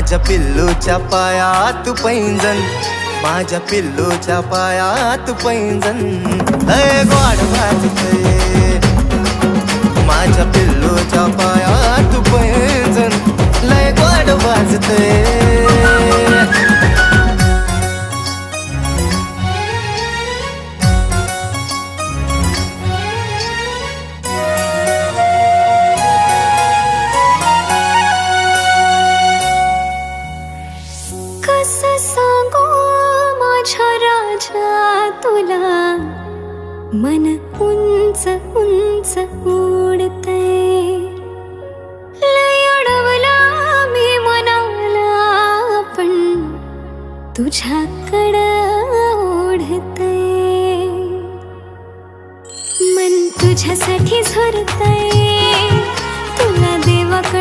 माझ्या पिल्लूच्या पायात पैंजण, माझ्या पिल्लूच्या पायात पैंजण लय गोड वाजतंय, माझ्या पिल्लूच्या पायात पैंजण लय गोड वाजतंय. कसं सांगू माझ्या राजा तुला, मन उंच उंच उडतंय, लय अडवला मी मनाला पण तुझ्याकडं ओढतंय, मन तुझ्यासाठी झरतंय.